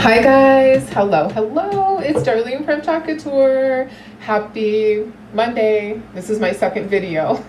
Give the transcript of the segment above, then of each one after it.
Hi guys, hello, it's Darlene from Chocolate Tour. Happy Monday. This is my second video.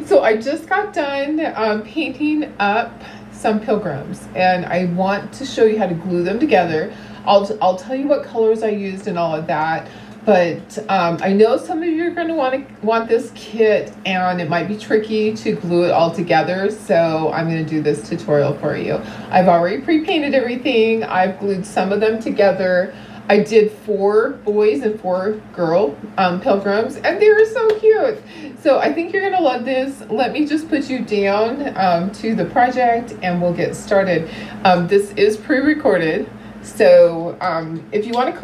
So I just got done painting up some pilgrims and I want to show you how to glue them together. I'll tell you what colors I used and all of that, but I know some of you are going to want this kit and it might be tricky to glue it all together, so I'm going to do this tutorial for you. I've already pre-painted everything. I've glued some of them together. I did 4 boys and 4 girl pilgrims, and they were so cute. So I think you're going to love this. Let me just put you down to the project and we'll get started. This is pre-recorded. So if you want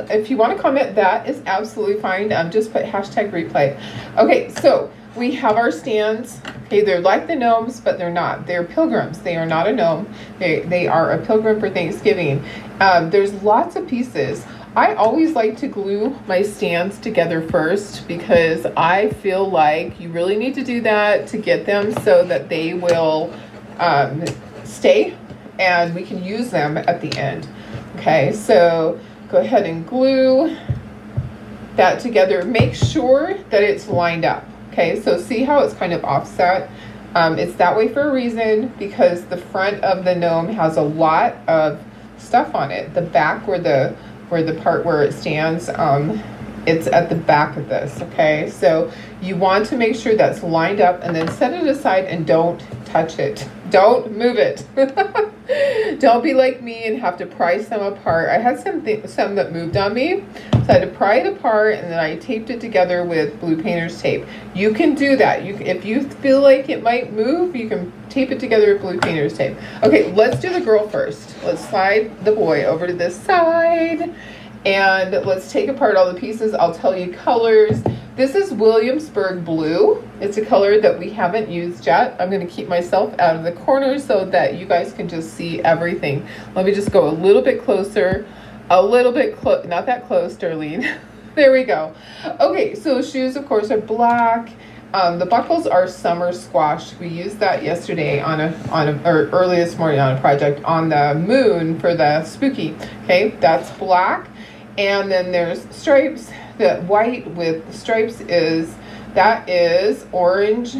to comment, that is absolutely fine. Just put hashtag replay. Okay, so we have our stands. Okay, they're like the gnomes, but they're not. They're pilgrims. They are not a gnome. They are a pilgrim for Thanksgiving. There's lots of pieces. I always like to glue my stands together first because I feel like you really need to do that to get them so that they will stay and we can use them at the end. Okay, so go ahead and glue that together. Make sure that it's lined up. Okay, so see how it's kind of offset? It's that way for a reason, because the front of the gnome has a lot of stuff on it. The back where the part where it stands, it's at the back of this. Okay, so you want to make sure that's lined up and then set it aside and don't touch it. Don't move it. Don't be like me and have to pry some apart. I had some that moved on me, so I had to pry it apart and then I taped it together with blue painter's tape. You can do that. If you feel like it might move, you can tape it together with blue painter's tape. Okay, let's do the girl first. Let's slide the boy over to this side and let's take apart all the pieces. I'll tell you colors. This is Williamsburg blue. It's a color that we haven't used yet. I'm going to keep myself out of the corner so that you guys can just see everything. Let me just go a little bit closer, a little bit close, not that close, Darlene. There we go. Okay, so shoes, of course, are black. The buckles are summer squash. We used that yesterday or early this morning on a project on the moon for the spooky. Okay, that's black. And then there's stripes. The white with stripes is orange.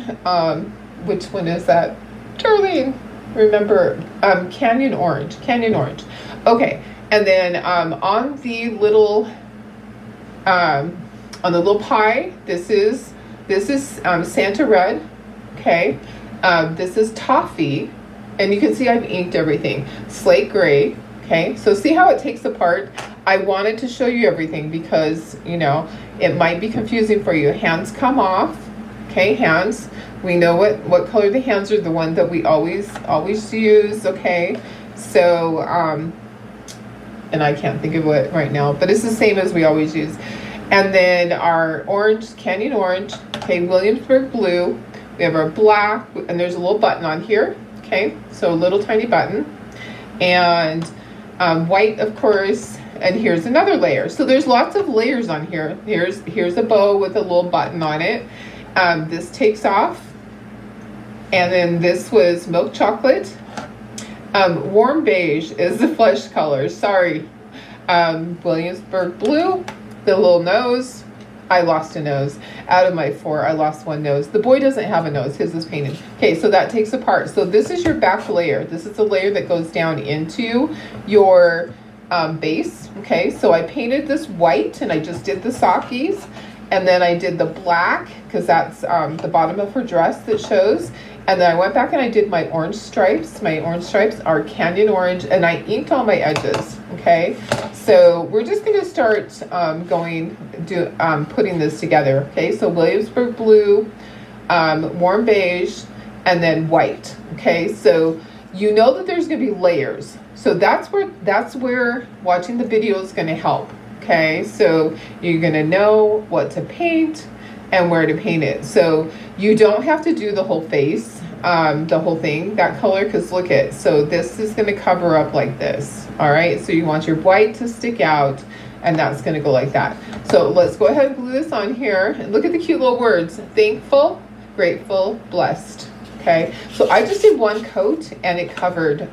Which one is that? Darlene, remember, canyon orange. Okay, and then on the little pie, this is Santa red. Okay, this is toffee, and you can see I've inked everything. Slate gray. Okay, so see how it takes apart. I wanted to show you everything because, you know, it might be confusing for you. Hands come off. Okay, hands. We know what color the hands are, the one that we always use. Okay, so, and I can't think of it right now, but it's the same as we always use. And then our orange, canyon orange. Okay, Williamsburg blue. We have our black, and there's a little button on here. Okay, so a little tiny button. And white, of course. And here's another layer. So there's lots of layers on here. Here's a bow with a little button on it. This takes off. And then this was milk chocolate. Warm beige is the flesh color. Sorry. Williamsburg blue. The little nose. I lost a nose. Out of my 4, I lost 1 nose. The boy doesn't have a nose. His is painted. Okay, so that takes apart. So this is your back layer. This is the layer that goes down into your base. Okay, so I painted this white and I just did the sockies, and then I did the black because that's the bottom of her dress that shows, and then I went back and I did my orange stripes. My orange stripes are canyon orange, and I inked all my edges. Okay, so we're just going to start putting this together. Okay, so Williamsburg blue, warm beige, and then white. Okay, so you know that there's going to be layers. So that's where watching the video is going to help. Okay, so you're going to know what to paint and where to paint it. So you don't have to do the whole face, the whole thing, that color, because look at, so this is going to cover up like this. All right, so you want your white to stick out, and that's going to go like that. So let's go ahead and glue this on here. And look at the cute little words: thankful, grateful, blessed. Okay, so I just did one coat and it covered.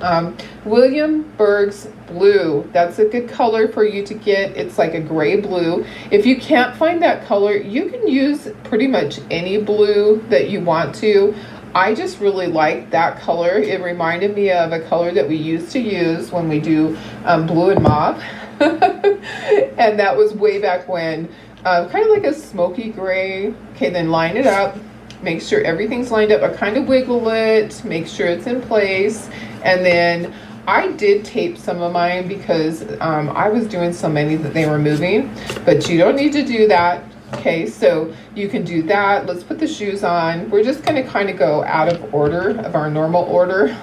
Williamsburg's blue, that's a good color for you to get. It's like a gray blue. If you can't find that color, you can use pretty much any blue that you want to. I just really like that color. It reminded me of a color that we used to use when we do blue and mauve. And that was way back when. Kind of like a smoky gray. Okay, then line it up. Make sure everything's lined up. I kind of wiggle it, make sure it's in place. And then I did tape some of mine because I was doing so many that they were moving, but you don't need to do that. Okay, so you can do that. Let's put the shoes on. We're just gonna kind of go out of order, of our normal order.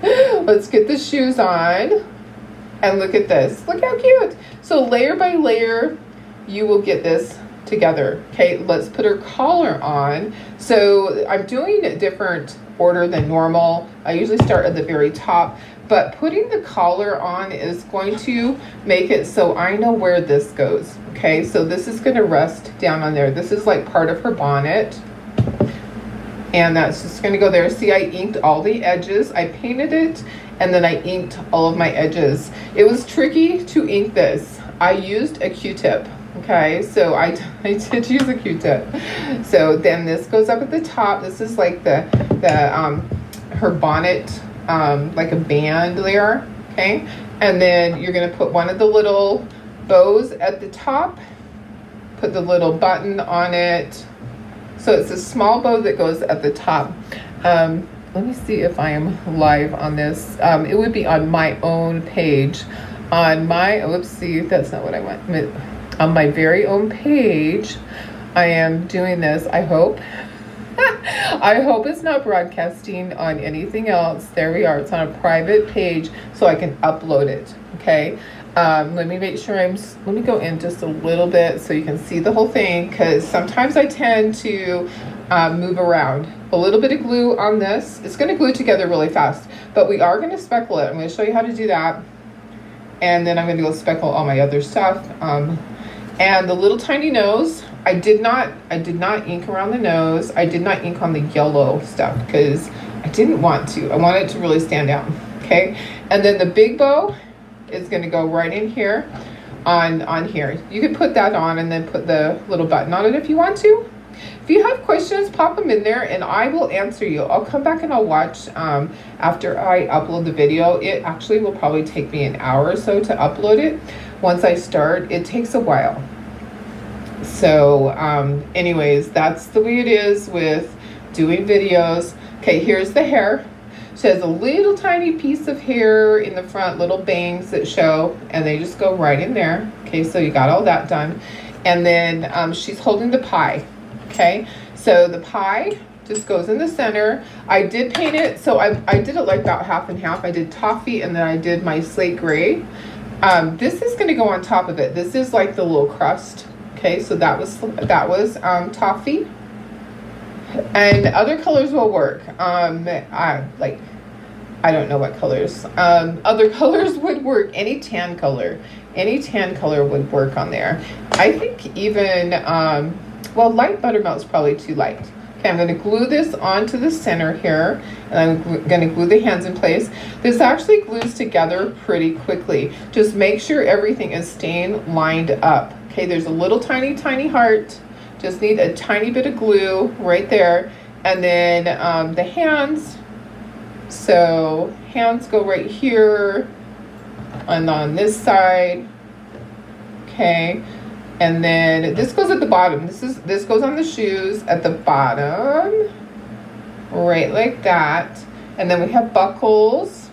Let's get the shoes on and look at this. Look how cute. So layer by layer, you will get this together. Okay, let's put her collar on. So I'm doing a different order than normal. I usually start at the very top, but putting the collar on is going to make it so I know where this goes. Okay, so this is going to rest down on there. This is like part of her bonnet, and that's just going to go there. See, I inked all the edges. I painted it, and then I inked all of my edges. It was tricky to ink this. I used a Q-tip. Okay, so I did use a Q-tip. So then this goes up at the top. This is like her bonnet, like a band there. Okay, and then you're gonna put one of the little bows at the top. Put the little button on it. So it's a small bow that goes at the top. Let me see if I am live on this. It would be on my own page. On my, oopsie, that's not what I want. On my very own page, I am doing this, I hope. I hope it's not broadcasting on anything else. There we are, it's on a private page, so I can upload it, okay? Let me make sure let me go in just a little bit so you can see the whole thing, because sometimes I tend to move around. A little bit of glue on this. It's gonna glue together really fast, but we are gonna speckle it. I'm gonna show you how to do that. And then I'm gonna go speckle all my other stuff. And the little tiny nose, I did not ink around the nose. I did not ink on the yellow stuff because I didn't want to. I wanted it to really stand out, okay? And then the big bow is gonna go right in here, on here. You can put that on and then put the little button on it if you want to. If you have questions, pop them in there and I will answer you. I'll come back and I'll watch after I upload the video. It actually will probably take me an hour or so to upload it. Once I start, it takes a while. So anyways, that's the way it is with doing videos. Okay, here's the hair. She has a little tiny piece of hair in the front, little bangs that show, and they just go right in there. Okay, so you got all that done. And then she's holding the pie. Okay, so the pie just goes in the center. I did paint it, so I did it like about half and half. I did toffee and then I did my slate gray. This is going to go on top of it. This is like the little crust. Okay, so that was toffee, and other colors will work. I don't know what colors. Other colors would work. Any tan color would work on there. I think even well, light buttermilk's probably too light. Okay, I'm going to glue this onto the center here, and I'm going to glue the hands in place. This actually glues together pretty quickly. Just make sure everything is staying lined up. Okay, there's a little tiny heart. Just need a tiny bit of glue right there. And then the hands. So hands go right here and on this side. Okay. And then this goes at the bottom. This goes on the shoes at the bottom, right like that. And then we have buckles.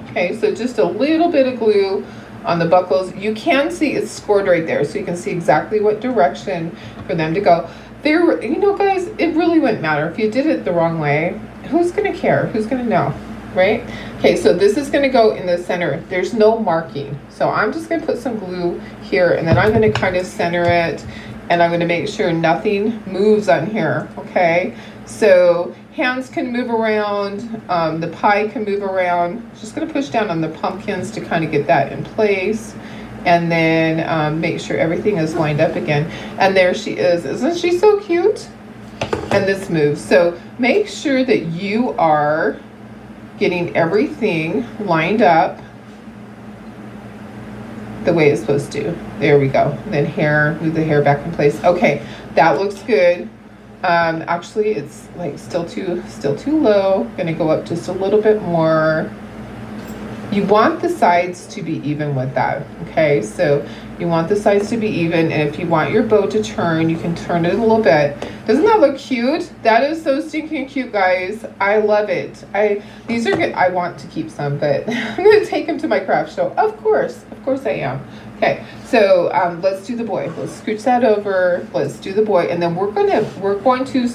Okay, so just a little bit of glue on the buckles. You can see it's scored right there, so you can see exactly what direction for them to go. There, you know, guys, it really wouldn't matter if you did it the wrong way. Who's gonna care? Who's gonna know, right? Okay, so this is gonna go in the center. There's no marking, so I'm just gonna put some glue here, and then I'm gonna kind of center it, and I'm gonna make sure nothing moves on here. Okay, so hands can move around, the pie can move around. Just gonna push down on the pumpkins to kind of get that in place, and then make sure everything is lined up again. And there she is. Isn't she so cute? and this moves. So make sure that you are getting everything lined up the way it's supposed to. There we go. Then hair, move the hair back in place. Okay, that looks good. Actually, it's like still too low. Gonna go up just a little bit more. You want the sides to be even with that, okay? So you want the sides to be even, and if you want your bow to turn, you can turn it a little bit. Doesn't that look cute? That is so stinking cute, guys. I love it. These are good. I want to keep some, but I'm gonna take them to my craft show. Of course I am. Okay, so let's do the boy. Let's scooch that over. Let's do the boy, and then we're going to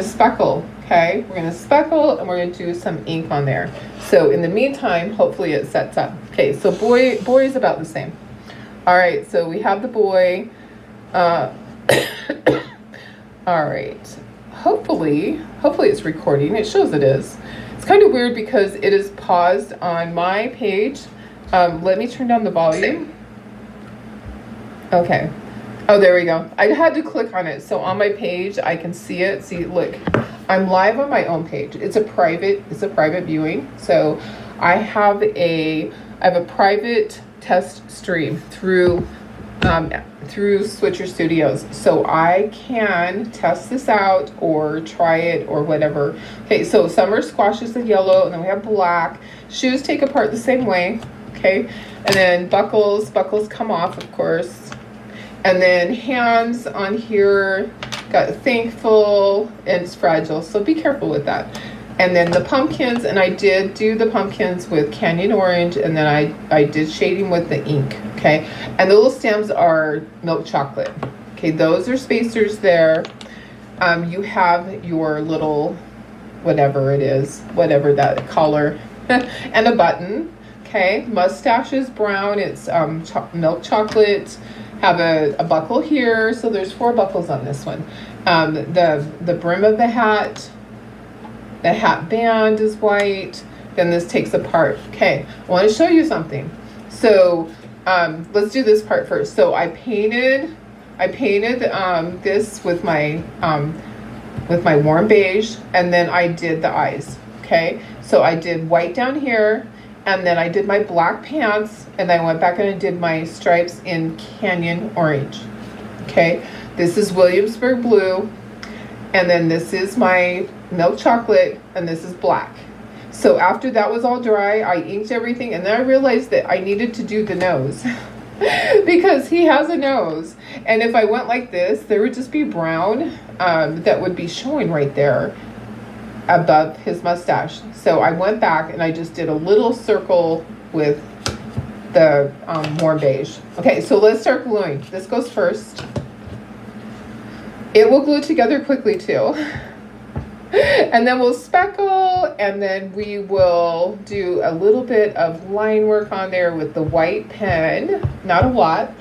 speckle. Okay, we're gonna speckle, and we're gonna do some ink on there. So in the meantime, hopefully it sets up. Okay, so boy is about the same. All right, so we have the boy. All right, hopefully it's recording. It shows it is. It's kind of weird because it is paused on my page. Let me turn down the volume. Okay. Oh, there we go. I had to click on it. So on my page, I can see it. See, look, I'm live on my own page. It's a private viewing. So I have a private test stream through Switcher Studios. So I can test this out or try it or whatever. Okay, so summer squash is the yellow, and then we have black. Shoes take apart the same way. Okay, and then buckles come off, of course. And then hands on here, got thankful, and it's fragile, so be careful with that. And then the pumpkins, and I did do the pumpkins with Canyon Orange, and then I did shading with the ink, okay? And the little stems are milk chocolate. Okay, those are spacers there. You have your little, whatever it is, whatever that collar, and a button, okay? Mustache is brown, it's milk chocolate. Have a buckle here, so there's 4 buckles on this one. The brim of the hat band is white. Then this takes apart. Okay, I want to show you something. So let's do this part first. So I painted this with my warm beige, and then I did the eyes. Okay, so I did white down here. And then I did my black pants, and I went back and I did my stripes in Canyon Orange. Okay, this is Williamsburg Blue, and then this is my milk chocolate, and this is black. So after that was all dry, I inked everything, and then I realized that I needed to do the nose because he has a nose. And if I went like this, there would just be brown that would be showing right there above his mustache. So I went back and I just did a little circle with the warm beige. Okay, so let's start gluing. This goes first. It will glue together quickly too. And then we'll speckle, and then we will do a little bit of line work on there with the white pen. Not a lot.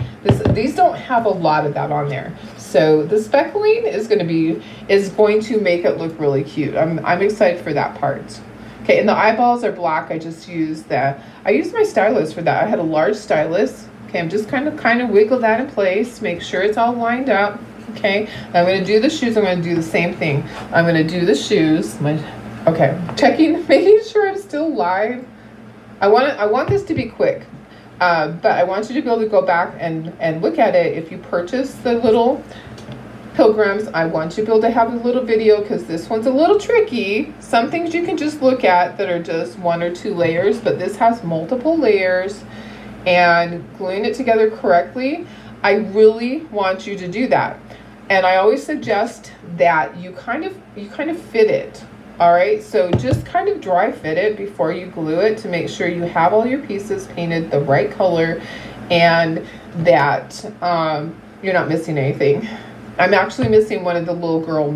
These don't have a lot of that on there. So the speckling is going to make it look really cute. I'm excited for that part. Okay, and the eyeballs are black. I used my stylus for that. I had a large stylus. Okay, I'm just kind of wiggle that in place. Make sure it's all lined up. Okay, I'm going to do the shoes. I'm going to do the same thing. I'm going to do the shoes. Okay, making sure I'm still live. I want this to be quick. But I want you to be able to go back and look at it. If you purchase the little pilgrims, I want you to be able to have a little video, because this one's a little tricky. Some things you can just look at that are just 1 or 2 layers, but this has multiple layers, and gluing it together correctly, I really want you to do that. And I always suggest that you kind of fit it. All right, so just kind of dry fit it before you glue it to make sure you have all your pieces painted the right color, and that you're not missing anything. I'm actually missing one of the little girl's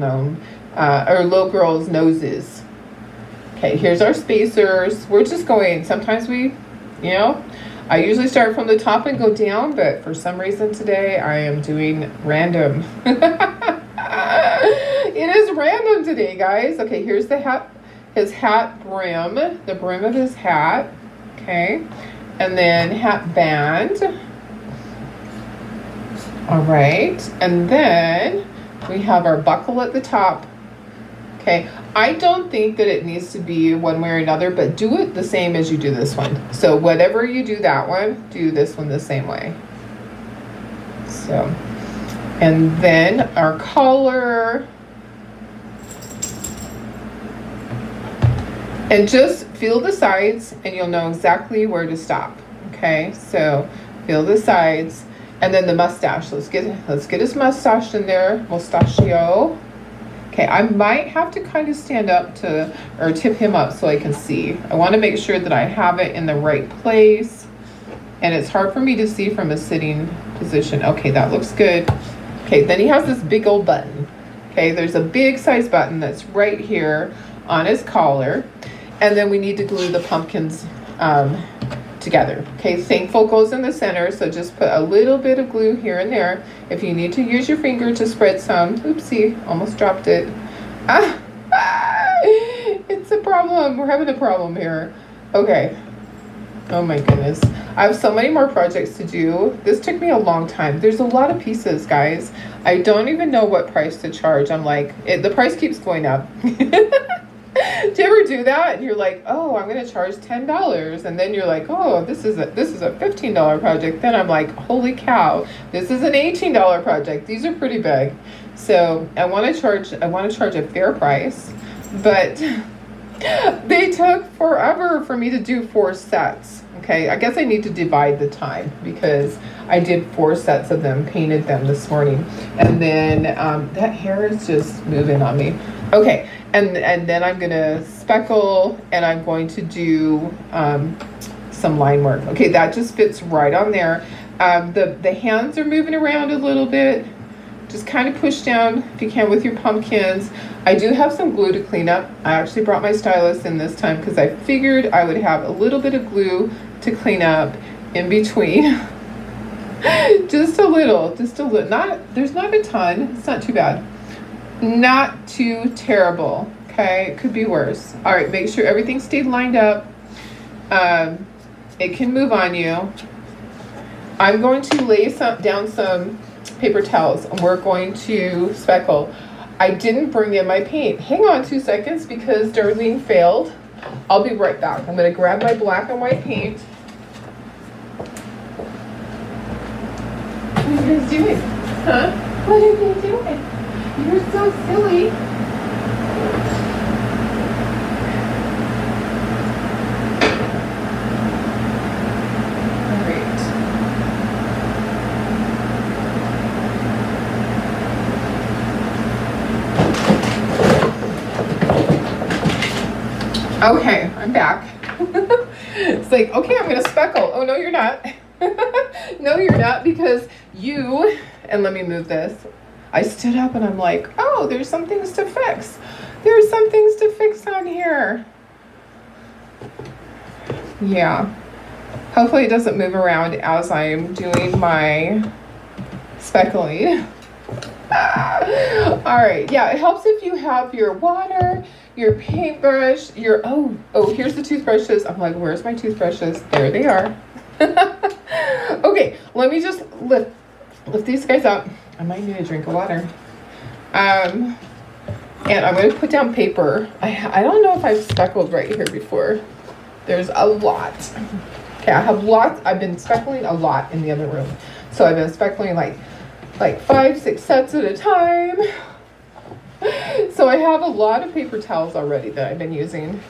noses. Okay, here's our spacers. We're just going, sometimes I usually start from the top and go down, but for some reason today I am doing random. It is random today, guys. Okay, here's the hat, his hat brim, the brim of his hat. Okay, and then hat band. All right, and then We have our buckle at the top. Okay, I don't think that it needs to be one way or another, but do it the same as you do this one. So whatever you do that one, do this one the same way. So, and then our collar. And just feel the sides and you'll know exactly where to stop. Okay, so feel the sides. And then the mustache. Let's get his mustache in there. Mustachio. Okay, I might have to kind of stand up to, or tip him up so I can see. I want to make sure that I have it in the right place. And it's hard for me to see from a sitting position. Okay, that looks good. Okay, then he has this big old button. Okay, there's a big size button that's right here on his collar. And then we need to glue the pumpkins together. Okay, Thankful goes in the center, so just put a little bit of glue here and there. If you need to use your finger to spread some, oopsie, almost dropped it. It's a problem. We're having a problem here. Okay. Oh my goodness. I have so many more projects to do. This took me a long time. There's a lot of pieces, guys. I don't even know what price to charge. I'm like, the price keeps going up. Do you ever do that? And you're like, oh, I'm going to charge $10. And then you're like, oh, this is a $15 project. Then I'm like, holy cow, this is an $18 project. These are pretty big. So I want to charge a fair price, but they took forever for me to do 4 sets. Okay, I guess I need to divide the time because I did 4 sets of them, painted them this morning. And then that hair is just moving on me. Okay, and then I'm gonna speckle and I'm going to do some line work. Okay, that just fits right on there. The hands are moving around a little bit. Just kind of push down if you can with your pumpkins. I do have some glue to clean up. I actually brought my stylus in this time because I figured I would have a little bit of glue to clean up in between. just a little. There's not a ton. It's not too bad. Not too terrible. Okay, it could be worse. All right, make sure everything stayed lined up. It can move on you. I'm going to lay down some paper towels and we're going to speckle. I didn't bring in my paint. Hang on 2 seconds because Darlene failed. I'll be right back. I'm going to grab my black and white paint. What are you guys doing? Huh? What are you doing? You're so silly. Okay, I'm back. It's like, okay, I'm gonna speckle. Oh, no, you're not. No, you're not, because you, and let me move this. I stood up and I'm like, oh, there's some things to fix. There's some things to fix on here. Yeah. Hopefully it doesn't move around as I'm doing my speckling. All right, yeah, it helps if you have your water, your paintbrush, your, oh, here's the toothbrushes. I'm like, where's my toothbrushes? There they are. Okay, let me just lift these guys up. I might need a drink of water. And I'm going to put down paper. I don't know if I've speckled right here before. There's a lot. Okay, I have lots. I've been speckling a lot in the other room. So I've been speckling like 5, 6 sets at a time. So I have a lot of paper towels already that I've been using.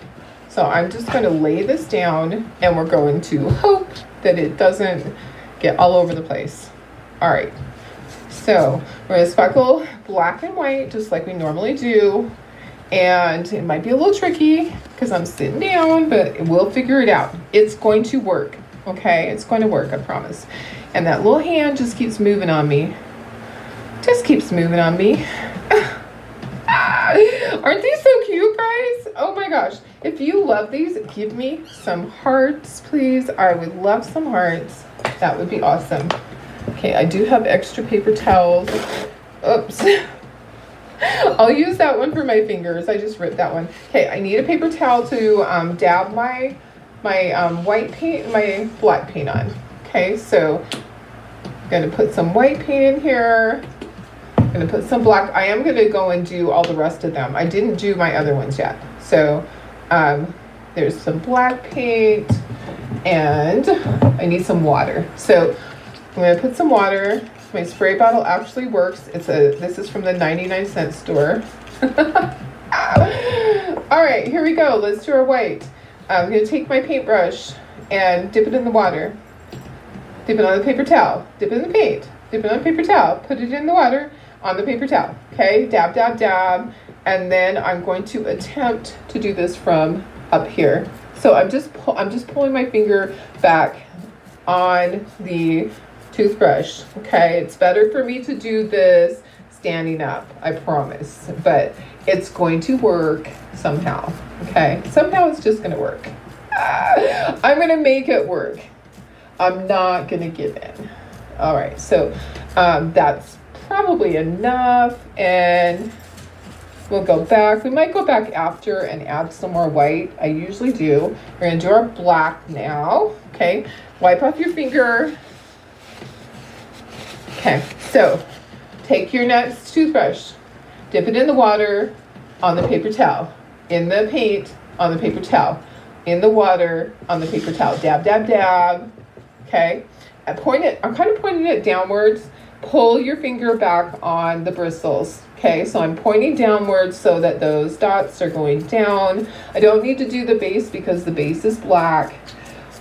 So I'm just going to lay this down and we're going to hope that it doesn't get all over the place. All right. So we're going to speckle black and white just like we normally do. And it might be a little tricky because I'm sitting down, but we'll figure it out. It's going to work. Okay, it's going to work, I promise. And that little hand just keeps moving on me. Just keeps moving on me. Aren't these so cute, guys? Oh my gosh. If you love these, give me some hearts, please. I would love some hearts. That would be awesome. Okay, I do have extra paper towels. Oops. I'll use that one for my fingers. I just ripped that one. Okay, I need a paper towel to dab my white paint and my black paint on. Okay, so I'm gonna put some white paint in here. I'm gonna put some black. I am gonna go and do all the rest of them. I didn't do my other ones yet. So there's some black paint, and I need some water. So I'm gonna put some water. My spray bottle actually works. This is from the 99-cent store. All right, here we go. Let's do our white. I'm gonna take my paintbrush and dip it in the water. Dip it on the paper towel. Dip it in the paint. Dip it on the paper towel. Put it in the water on the paper towel. Okay, dab, dab, dab. And then I'm going to attempt to do this from up here. So I'm just pulling my finger back on the toothbrush. Okay, it's better for me to do this standing up, I promise, but it's going to work somehow. Okay, somehow it's just gonna work. I'm gonna make it work. I'm not gonna give in. All right, so that's probably enough, and we'll go back. We might go back after and add some more white. I usually do. We're gonna do our black now. Okay, wipe off your finger. Okay, so take your next toothbrush, dip it in the water on the paper towel, in the paint on the paper towel, in the water on the paper towel, dab, dab, dab. Okay, I'm kind of pointing it downwards. Pull your finger back on the bristles. Okay, so I'm pointing downwards so that those dots are going down. I don't need to do the base because the base is black.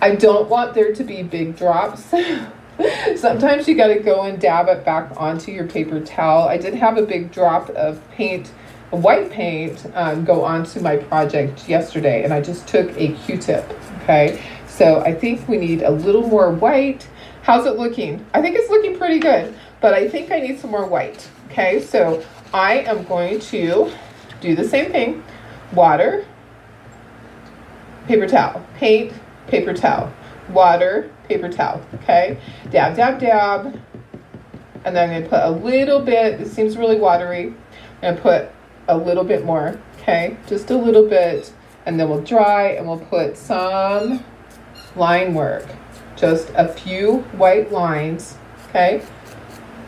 I don't want there to be big drops. Sometimes you got to go and dab it back onto your paper towel. I did have a big drop of paint, white paint, go onto my project yesterday, and I just took a Q-tip. Okay, so I think we need a little more white. How's it looking? I think it's looking pretty good, but I think I need some more white. Okay, so I am going to do the same thing. Water, paper towel, paint, paper towel, water, paper towel. Okay, dab, dab, dab. And then I'm going to put a little bit, it seems really watery. I'm going to put a little bit more. Okay, just a little bit. And then we'll dry and we'll put some line work. Just a few white lines. Okay,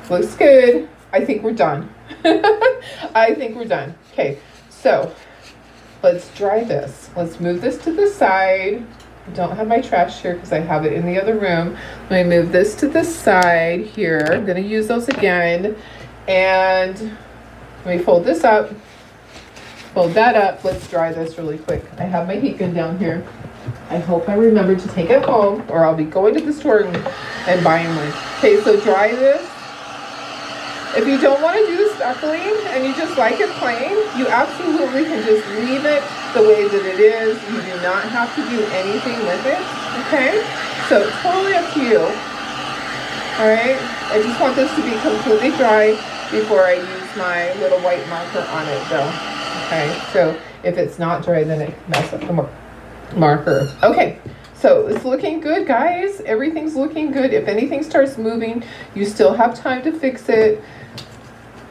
looks good. I think we're done. I think we're done. Okay, so let's dry this. Let's move this to the side. I don't have my trash here because I have it in the other room. Let me move this to the side here. I'm going to use those again. And let me fold this up. Fold that up. Let's dry this really quick. I have my heat gun down here. I hope I remember to take it home, or I'll be going to the store and buying one. Okay, so dry this. If you don't want to do the speckling and you just like it plain, you absolutely can just leave it the way that it is. You do not have to do anything with it. Okay, so it's totally up to you. All right, I just want this to be completely dry before I use my little white marker on it though. Okay, so if it's not dry, then it can mess up the marker. Okay, so it's looking good, guys. Everything's looking good. If anything starts moving, you still have time to fix it.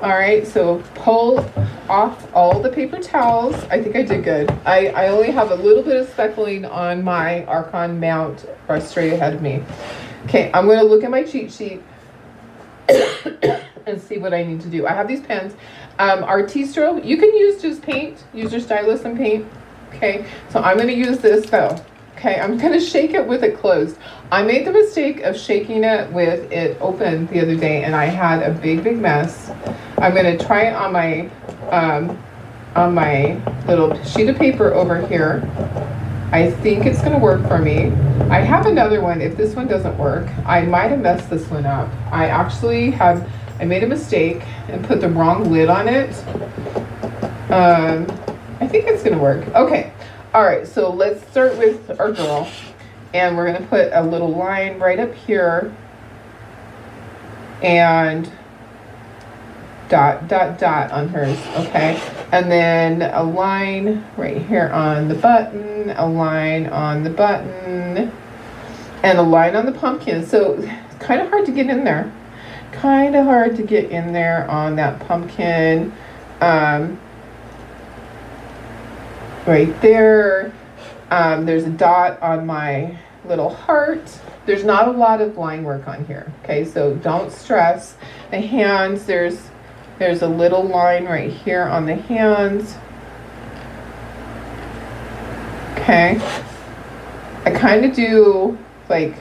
All right, so pull off all the paper towels. I think I did good. I only have a little bit of speckling on my Archon mount straight ahead of me. Okay, I'm going to look at my cheat sheet and see what I need to do. I have these pens. Artistro, you can use just paint. Use your stylus and paint. Okay, so I'm going to use this though. Okay, I'm going to shake it with it closed. I made the mistake of shaking it with it open the other day, and I had a big mess. I'm going to try it on my little sheet of paper over here. I think it's going to work for me. I have another one. If this one doesn't work, I might have messed this one up. I made a mistake and put the wrong lid on it. I think it's going to work. Okay. All right, so let's start with our girl, and we're going to put a little line right up here, and dot, dot, dot on hers, okay? And then a line right here on the button, a line on the button, and a line on the pumpkin. So it's kind of hard to get in there. Kind of hard to get in there on that pumpkin. Right there. There's a dot on my little heart. There's not a lot of line work on here. Okay, so don't stress. The hands, there's There's a little line right here on the hands. Okay. I kind of do like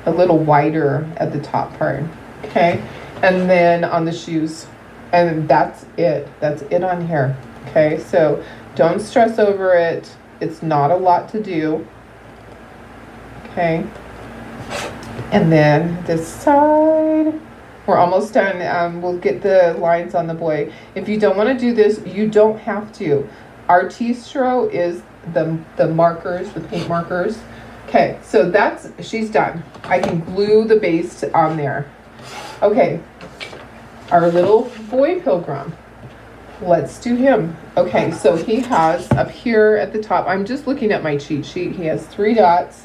a little wider at the top part. Okay. And then on the shoes. And that's it. That's it on here. Okay. So don't stress over it. It's not a lot to do. Okay. And then this side. We're almost done. We'll get the lines on the boy. If you don't want to do this, you don't have to. Artistro is the markers, the paint markers. Okay, so she's done. I can glue the base on there. Okay, our little boy pilgrim. Let's do him. Okay, so he has up here at the top, I'm just looking at my cheat sheet. He has 3 dots.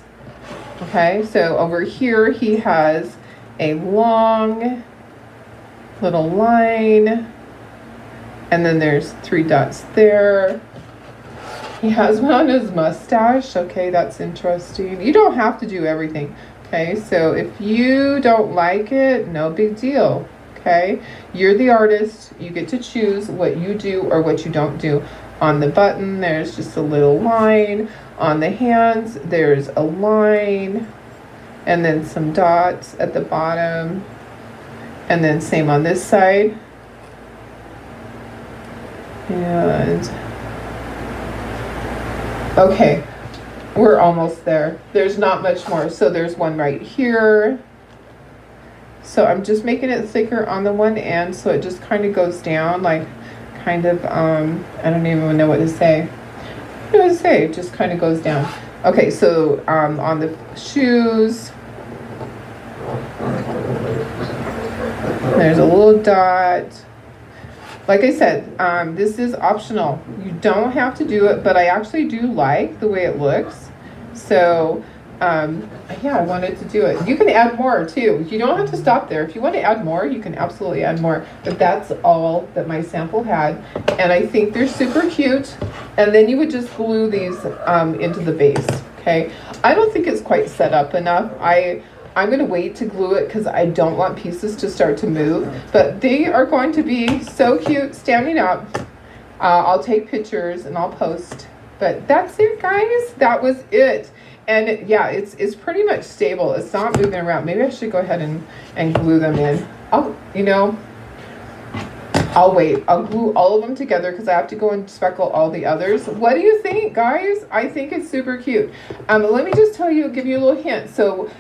Okay, so over here he has a long little line, and then there's 3 dots there. He has one on his mustache. Okay, that's interesting. You don't have to do everything. Okay, so if you don't like it, no big deal. Okay, you're the artist. You get to choose what you do or what you don't do. On the button, there's just a little line. On the hands, there's a line, and then some dots at the bottom. And then same on this side. And okay, we're almost there. There's not much more. So there's one right here. So I'm just making it thicker on the one end, so it just kind of goes down, like kind of, I don't even know what to say. What do I say? It just kind of goes down. Okay, so on the shoes, there's a little dot. Like I said, this is optional. You don't have to do it, but I actually do like the way it looks. So, yeah, I wanted to do it. You can add more too. You don't have to stop there. If you want to add more, you can absolutely add more. But that's all that my sample had. And I think they're super cute. And then you would just glue these into the base, okay? I don't think it's quite set up enough. I'm going to wait to glue it because I don't want pieces to start to move. But they are going to be so cute standing up. I'll take pictures and I'll post. But that's it, guys. That was it. And yeah, it's pretty much stable. It's not moving around. Maybe I should go ahead and glue them in. I'll wait. I'll glue all of them together because I have to go and speckle all the others. What do you think, guys? I think it's super cute. Let me just give you a little hint. So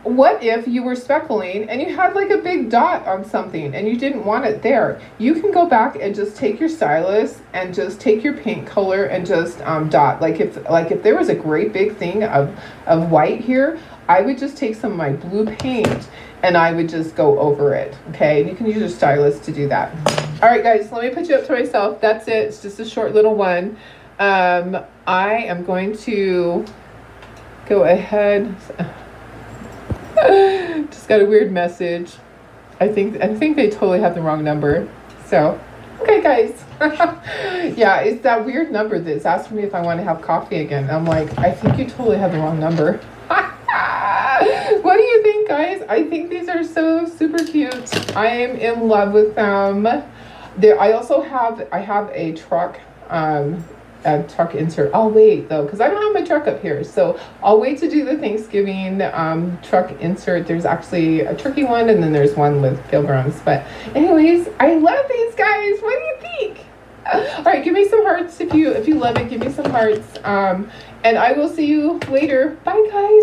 what if you were speckling and you had like a big dot on something and you didn't want it there? You can go back and just take your stylus and just take your paint color and just dot. Like if there was a great big thing of white here, I would just take some of my blue paint and I would just go over it. Okay, and you can use your stylus to do that. All right, guys, let me put you up to myself. That's it. It's just a short little one. I am going to go ahead. Just got a weird message. I think they totally have the wrong number. So, okay, guys. Yeah, it's that weird number that's asking me if I want to have coffee again. I'm like, I think you totally have the wrong number. What do you think, guys? I think these are so super cute. I am in love with them. I have a truck insert. I'll wait though, because I don't have my truck up here, so I'll wait to do the Thanksgiving truck insert. There's actually a turkey one, and then there's one with pilgrims. But anyways, I love these guys. What do you think? All right, give me some hearts if you love it. Give me some hearts, and I will see you later. Bye, guys.